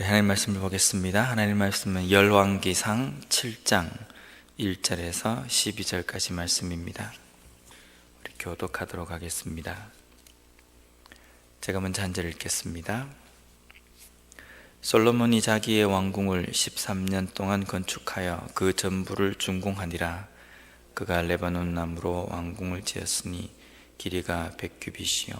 우리 하나님 말씀을 보겠습니다. 하나님 말씀은 열왕기상 7장 1절에서 12절까지 말씀입니다. 우리 교독하도록 하겠습니다. 제가 먼저 한 절 읽겠습니다. 솔로몬이 자기의 왕궁을 13년 동안 건축하여 그 전부를 준공하니라. 그가 레바논 나무로 왕궁을 지었으니 길이가 100규빗이요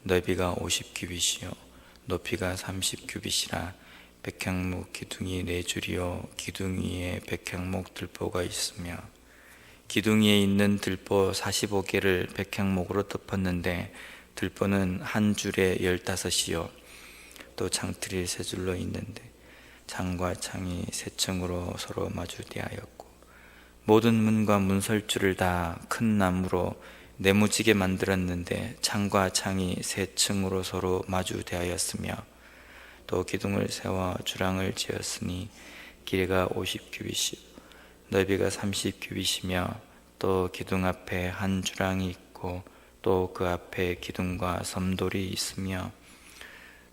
넓이가 50규빗이요 높이가 30규빗이라. 백향목 기둥이 4줄이요 기둥 위에 백향목 들보가 있으며 기둥 위에 있는 들보 45개를 백향목으로 덮었는데 들보는 한 줄에 15이요 또 창틀이 3줄로 있는데 창과 창이 3층으로 서로 마주대하였고 모든 문과 문설주를 다 큰 나무로 네모지게 만들었는데 창과 창이 3층으로 서로 마주대하였으며 또 기둥을 세워 주랑을 지었으니 길이가 50규빗이요 넓이가 30규빗이며 또 기둥 앞에 한 주랑이 있고 또 그 앞에 기둥과 섬돌이 있으며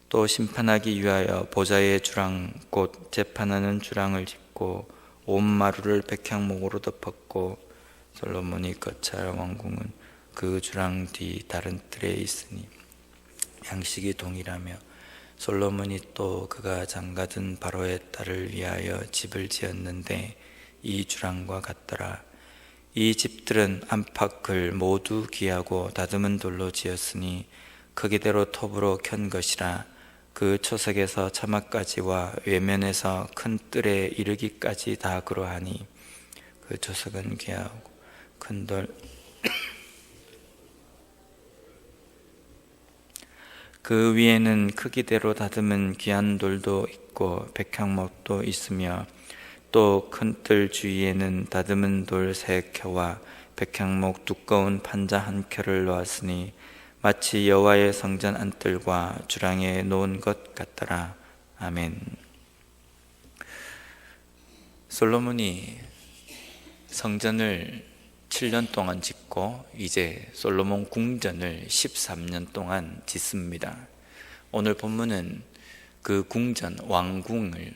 또 심판하기 위하여 보좌의 주랑 곧 재판하는 주랑을 짓고 온 마루를 백향목으로 덮었고 솔로몬이 거처 왕궁은 그 주랑 뒤 다른 뜰에 있으니 양식이 동일하며 솔로몬이 또 그가 장가든 바로의 딸을 위하여 집을 지었는데 이 주랑과 같더라. 이 집들은 안팎을 모두 귀하고 다듬은 돌로 지었으니 크기대로 톱으로 켠 것이라. 그 초석에서 처마까지와 외면에서 큰 뜰에 이르기까지 다 그러하니 그 초석은 귀하고 큰 돌 그 위에는 크기대로 다듬은 귀한 돌도 있고 백향목도 있으며 또 큰 뜰 주위에는 다듬은 돌 3켜와 백향목 두꺼운 판자 1켜를 놓았으니 마치 여호와의 성전 안뜰과 주랑에 놓은 것 같더라. 아멘. 솔로몬이 성전을 7년 동안 짓고 이제 솔로몬 궁전을 13년 동안 짓습니다. 오늘 본문은 그 궁전, 왕궁을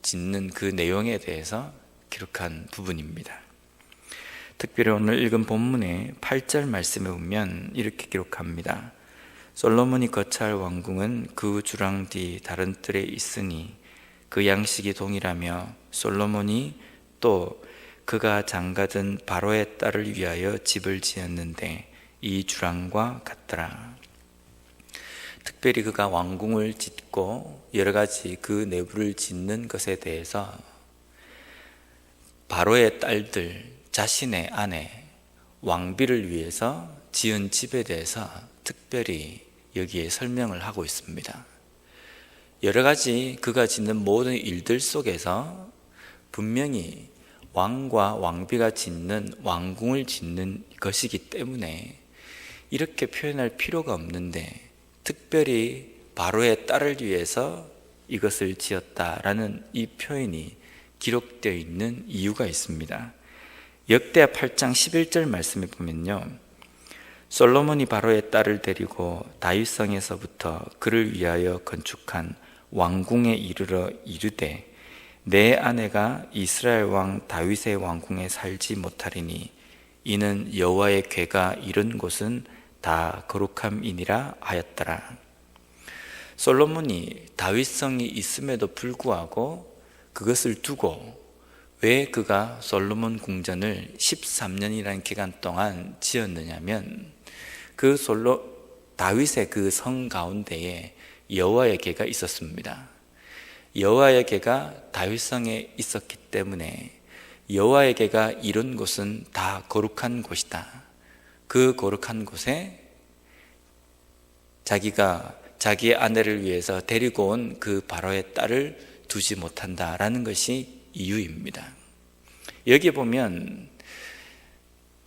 짓는 그 내용에 대해서 기록한 부분입니다. 특별히 오늘 읽은 본문의 8절 말씀에 보면 이렇게 기록합니다. 솔로몬이 거처할 왕궁은 그 주랑 뒤 다른 뜰에 있으니 그 양식이 동일하며 솔로몬이 또 그가 장가든 바로의 딸을 위하여 집을 지었는데 이 주랑과 같더라. 특별히 그가 왕궁을 짓고 여러 가지 그 내부를 짓는 것에 대해서 바로의 딸들, 자신의 아내, 왕비를 위해서 지은 집에 대해서 특별히 여기에 설명을 하고 있습니다. 여러 가지 그가 짓는 모든 일들 속에서 분명히 왕과 왕비가 짓는 왕궁을 짓는 것이기 때문에 이렇게 표현할 필요가 없는데 특별히 바로의 딸을 위해서 이것을 지었다라는 이 표현이 기록되어 있는 이유가 있습니다. 역대하 8장 11절 말씀에 보면요, 솔로몬이 바로의 딸을 데리고 다윗성에서부터 그를 위하여 건축한 왕궁에 이르러 이르되 내 아내가 이스라엘 왕 다윗의 왕궁에 살지 못하리니 이는 여호와의 궤가 이른 곳은 다 거룩함이니라 하였더라. 솔로몬이 다윗성이 있음에도 불구하고 그것을 두고 왜 그가 솔로몬 궁전을 13년이라는 기간 동안 지었느냐면 그 다윗의 그 성 가운데에 여호와의 궤가 있었습니다. 여호와의 궤가 다윗성에 있었기 때문에 여호와의 궤가 이룬 곳은 다 거룩한 곳이다. 그 거룩한 곳에 자기가 자기의 아내를 위해서 데리고 온 그 바로의 딸을 두지 못한다라는 것이 이유입니다. 여기 보면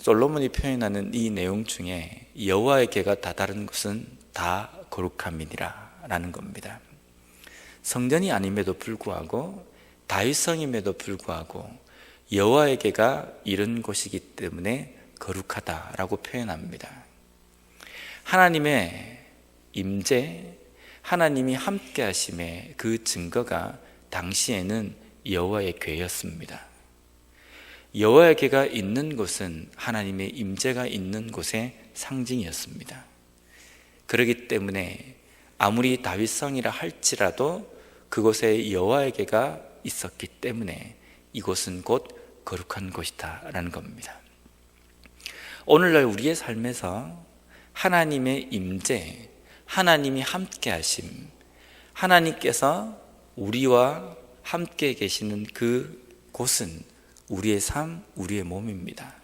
솔로몬이 표현하는 이 내용 중에 여호와의 궤가 다다른 곳은 다 거룩함이니라 라는 겁니다. 성전이 아님에도 불구하고 다윗성임에도 불구하고 여호와의 궤가 이른 곳이기 때문에 거룩하다라고 표현합니다. 하나님의 임재, 하나님이 함께 하심의 그 증거가 당시에는 여호와의 궤였습니다. 여호와의 궤가 있는 곳은 하나님의 임재가 있는 곳의 상징이었습니다. 그렇기 때문에 아무리 다윗성이라 할지라도 그곳에 여호와의 궤가 있었기 때문에 이곳은 곧 거룩한 곳이다 라는 겁니다. 오늘날 우리의 삶에서 하나님의 임재, 하나님이 함께 하심, 하나님께서 우리와 함께 계시는 그 곳은 우리의 삶, 우리의 몸입니다.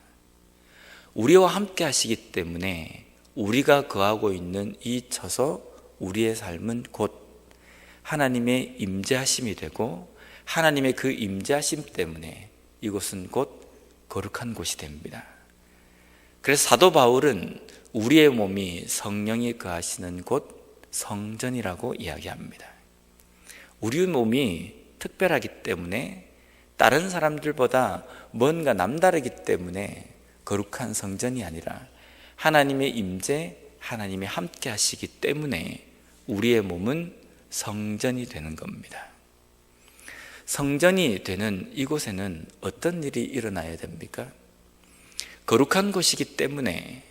우리와 함께 하시기 때문에 우리가 거하고 있는 이 처소, 우리의 삶은 곧 하나님의 임재하심이 되고 하나님의 그 임재하심 때문에 이곳은 곧 거룩한 곳이 됩니다. 그래서 사도 바울은 우리의 몸이 성령이 거하시는 곳 성전이라고 이야기합니다. 우리 몸이 특별하기 때문에 다른 사람들보다 뭔가 남다르기 때문에 거룩한 성전이 아니라 하나님의 임재, 하나님이 함께 하시기 때문에 우리의 몸은 성전이 되는 겁니다. 성전이 되는 이곳에는 어떤 일이 일어나야 됩니까? 거룩한 곳이기 때문에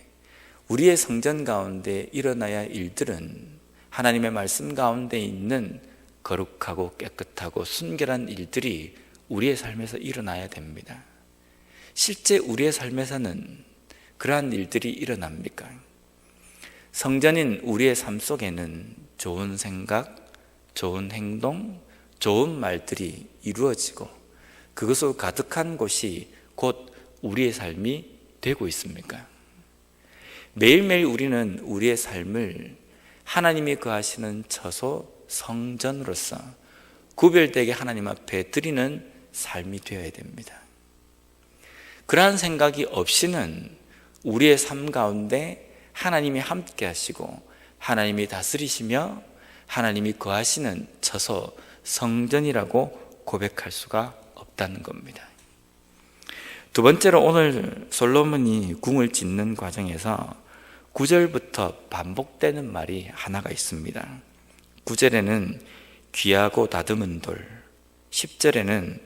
우리의 성전 가운데 일어나야 할 일들은 하나님의 말씀 가운데 있는 거룩하고 깨끗하고 순결한 일들이 우리의 삶에서 일어나야 됩니다. 실제 우리의 삶에서는 그러한 일들이 일어납니까? 성전인 우리의 삶 속에는 좋은 생각, 좋은 행동, 좋은 말들이 이루어지고 그것으로 가득한 곳이 곧 우리의 삶이 되고 있습니까? 매일매일 우리는 우리의 삶을 하나님이 거하시는 처소 성전으로서 구별되게 하나님 앞에 드리는 삶이 되어야 됩니다. 그러한 생각이 없이는 우리의 삶 가운데 하나님이 함께 하시고 하나님이 다스리시며 하나님이 거하시는 처소 성전이라고 고백할 수가 없다는 겁니다. 두 번째로 오늘 솔로몬이 궁을 짓는 과정에서 9절부터 반복되는 말이 하나가 있습니다. 9절에는 귀하고 다듬은 돌, 10절에는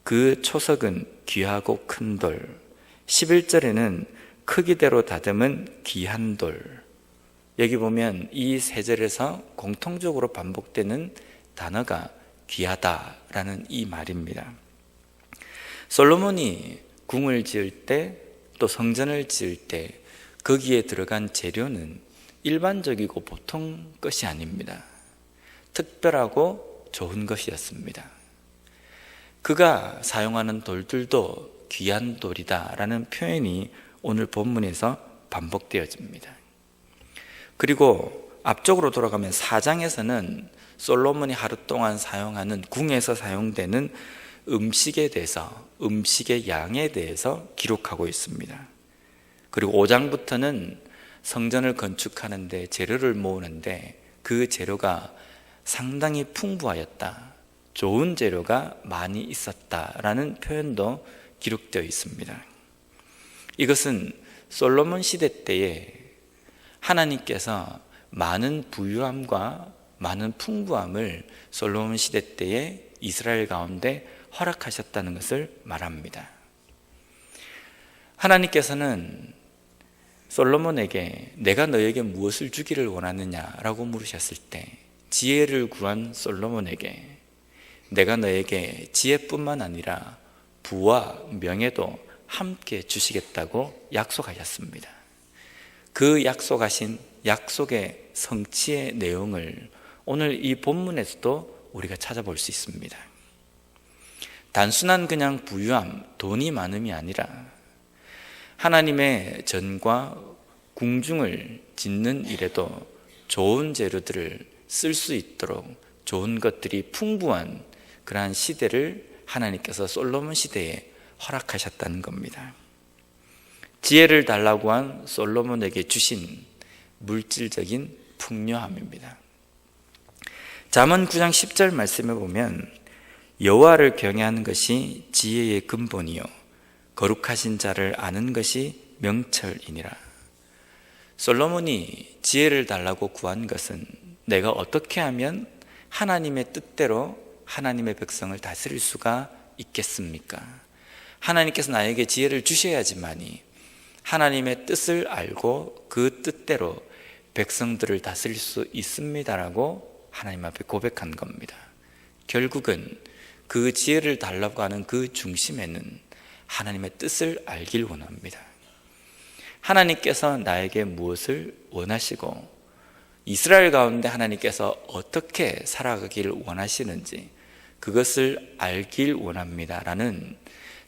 그 초석은 귀하고 큰 돌, 11절에는 크기대로 다듬은 귀한 돌. 여기 보면 이 세 절에서 공통적으로 반복되는 단어가 귀하다라는 이 말입니다. 솔로몬이 궁을 지을 때 또 성전을 지을 때 거기에 들어간 재료는 일반적이고 보통 것이 아닙니다. 특별하고 좋은 것이었습니다. 그가 사용하는 돌들도 귀한 돌이다라는 표현이 오늘 본문에서 반복되어집니다. 그리고 앞쪽으로 돌아가면 4장에서는 솔로몬이 하루 동안 사용하는 궁에서 사용되는 음식에 대해서, 음식의 양에 대해서 기록하고 있습니다. 그리고 5장부터는 성전을 건축하는데 재료를 모으는데 그 재료가 상당히 풍부하였다, 좋은 재료가 많이 있었다라는 표현도 기록되어 있습니다. 이것은 솔로몬 시대 때에 하나님께서 많은 부유함과 많은 풍부함을 솔로몬 시대 때에 이스라엘 가운데 허락하셨다는 것을 말합니다. 하나님께서는 솔로몬에게 내가 너에게 무엇을 주기를 원하느냐라고 물으셨을 때 지혜를 구한 솔로몬에게 내가 너에게 지혜뿐만 아니라 부와 명예도 함께 주시겠다고 약속하셨습니다. 그 약속하신 약속의 성취의 내용을 오늘 이 본문에서도 우리가 찾아볼 수 있습니다. 단순한 그냥 부유함, 돈이 많음이 아니라 하나님의 전과 궁중을 짓는 일에도 좋은 재료들을 쓸 수 있도록 좋은 것들이 풍부한 그러한 시대를 하나님께서 솔로몬 시대에 허락하셨다는 겁니다. 지혜를 달라고 한 솔로몬에게 주신 물질적인 풍요함입니다. 잠언 9장 10절 말씀에 보면 여호와를 경외하는 것이 지혜의 근본이요 거룩하신 자를 아는 것이 명철이니라. 솔로몬이 지혜를 달라고 구한 것은 내가 어떻게 하면 하나님의 뜻대로 하나님의 백성을 다스릴 수가 있겠습니까? 하나님께서 나에게 지혜를 주셔야지만이 하나님의 뜻을 알고 그 뜻대로 백성들을 다스릴 수 있습니다라고 하나님 앞에 고백한 겁니다. 결국은 그 지혜를 달라고 하는 그 중심에는 하나님의 뜻을 알길 원합니다. 하나님께서 나에게 무엇을 원하시고 이스라엘 가운데 하나님께서 어떻게 살아가기를 원하시는지 그것을 알길 원합니다 라는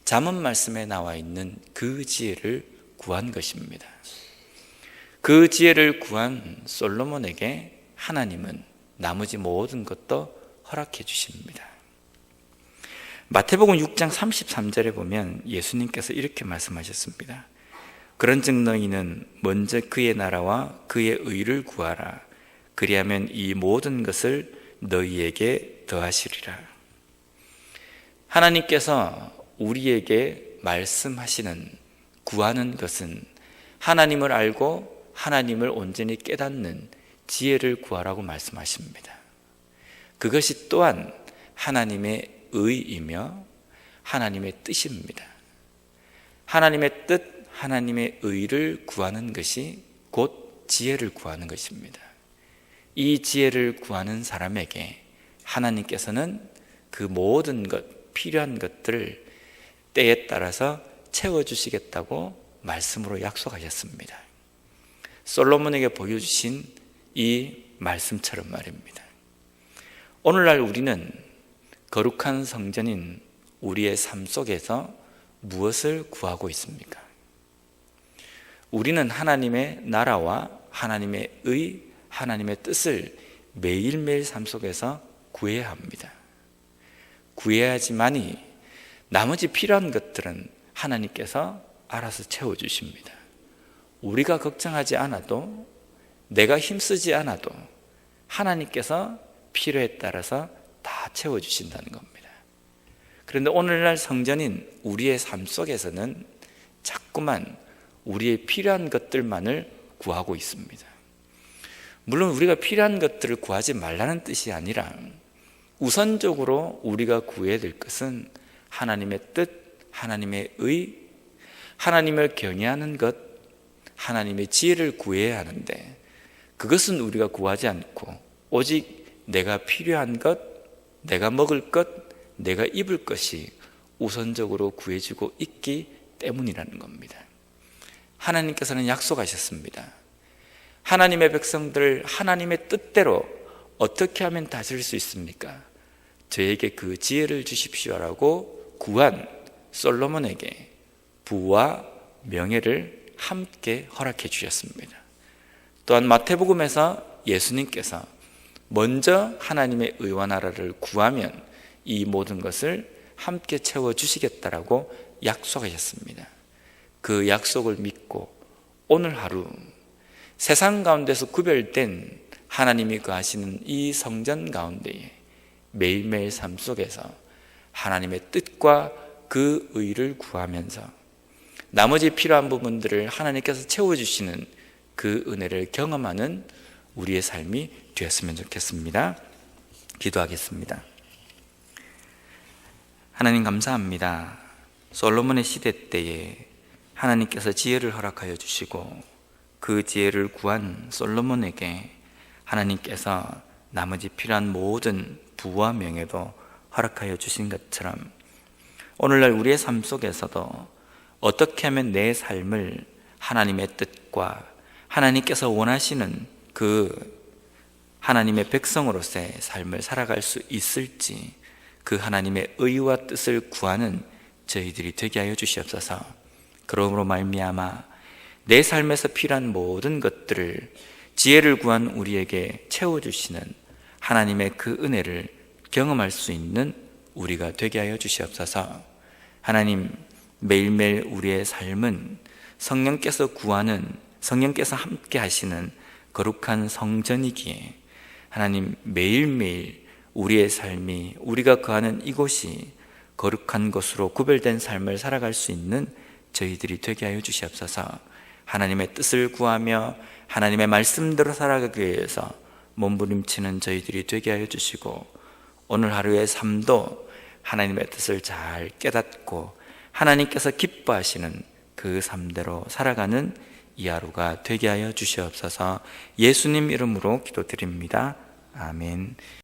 잠언 말씀에 나와 있는 그 지혜를 구한 것입니다. 그 지혜를 구한 솔로몬에게 하나님은 나머지 모든 것도 허락해 주십니다. 마태복음 6장 33절에 보면 예수님께서 이렇게 말씀하셨습니다. 그런즉 너희는 먼저 그의 나라와 그의 의를 구하라. 그리하면 이 모든 것을 너희에게 더하시리라. 하나님께서 우리에게 말씀하시는 구하는 것은 하나님을 알고 하나님을 온전히 깨닫는 지혜를 구하라고 말씀하십니다. 그것이 또한 하나님의 의이며 하나님의 뜻입니다. 하나님의 뜻, 하나님의 의를 구하는 것이 곧 지혜를 구하는 것입니다. 이 지혜를 구하는 사람에게 하나님께서는 그 모든 것, 필요한 것들을 때에 따라서 채워주시겠다고 말씀으로 약속하셨습니다. 솔로몬에게 보여주신 이 말씀처럼 말입니다. 오늘날 우리는 거룩한 성전인 우리의 삶 속에서 무엇을 구하고 있습니까? 우리는 하나님의 나라와 하나님의 의, 하나님의 뜻을 매일매일 삶 속에서 구해야 합니다. 구해야지만이 나머지 필요한 것들은 하나님께서 알아서 채워주십니다. 우리가 걱정하지 않아도, 내가 힘쓰지 않아도 하나님께서 필요에 따라서 다 채워주신다는 겁니다. 그런데 오늘날 성전인 우리의 삶 속에서는 자꾸만 우리의 필요한 것들만을 구하고 있습니다. 물론 우리가 필요한 것들을 구하지 말라는 뜻이 아니라 우선적으로 우리가 구해야 될 것은 하나님의 뜻, 하나님의 의, 하나님을 경외하는 것, 하나님의 지혜를 구해야 하는데 그것은 우리가 구하지 않고 오직 내가 필요한 것, 내가 먹을 것, 내가 입을 것이 우선적으로 구해지고 있기 때문이라는 겁니다. 하나님께서는 약속하셨습니다. 하나님의 백성들을 하나님의 뜻대로 어떻게 하면 다스릴 수 있습니까? 저에게 그 지혜를 주십시오라고 구한 솔로몬에게 부와 명예를 함께 허락해 주셨습니다. 또한 마태복음에서 예수님께서 먼저 하나님의 의와 나라를 구하면 이 모든 것을 함께 채워주시겠다라고 약속하셨습니다. 그 약속을 믿고 오늘 하루 세상 가운데서 구별된 하나님이 거하시는 이 성전 가운데에 매일매일 삶 속에서 하나님의 뜻과 그 의를 구하면서 나머지 필요한 부분들을 하나님께서 채워주시는 그 은혜를 경험하는 우리의 삶이 되었으면 좋겠습니다. 기도하겠습니다. 하나님 감사합니다. 솔로몬의 시대 때에 하나님께서 지혜를 허락하여 주시고 그 지혜를 구한 솔로몬에게 하나님께서 나머지 필요한 모든 부와 명예도 허락하여 주신 것처럼 오늘날 우리의 삶 속에서도 어떻게 하면 내 삶을 하나님의 뜻과 하나님께서 원하시는 그 하나님의 백성으로서의 삶을 살아갈 수 있을지 그 하나님의 의와 뜻을 구하는 저희들이 되게 하여 주시옵소서. 그러므로 말미암아 내 삶에서 필요한 모든 것들을 지혜를 구한 우리에게 채워주시는 하나님의 그 은혜를 경험할 수 있는 우리가 되게 하여 주시옵소서. 하나님, 매일매일 우리의 삶은 성령께서 구하는, 성령께서 함께 하시는 거룩한 성전이기에 하나님 매일매일 우리의 삶이, 우리가 거하는 이곳이 거룩한 것으로 구별된 삶을 살아갈 수 있는 저희들이 되게 하여 주시옵소서. 하나님의 뜻을 구하며 하나님의 말씀대로 살아가기 위해서 몸부림치는 저희들이 되게 하여 주시고, 오늘 하루의 삶도 하나님의 뜻을 잘 깨닫고 하나님께서 기뻐하시는 그 삶대로 살아가는 이 하루가 되게 하여 주시옵소서. 예수님 이름으로 기도드립니다. 아멘.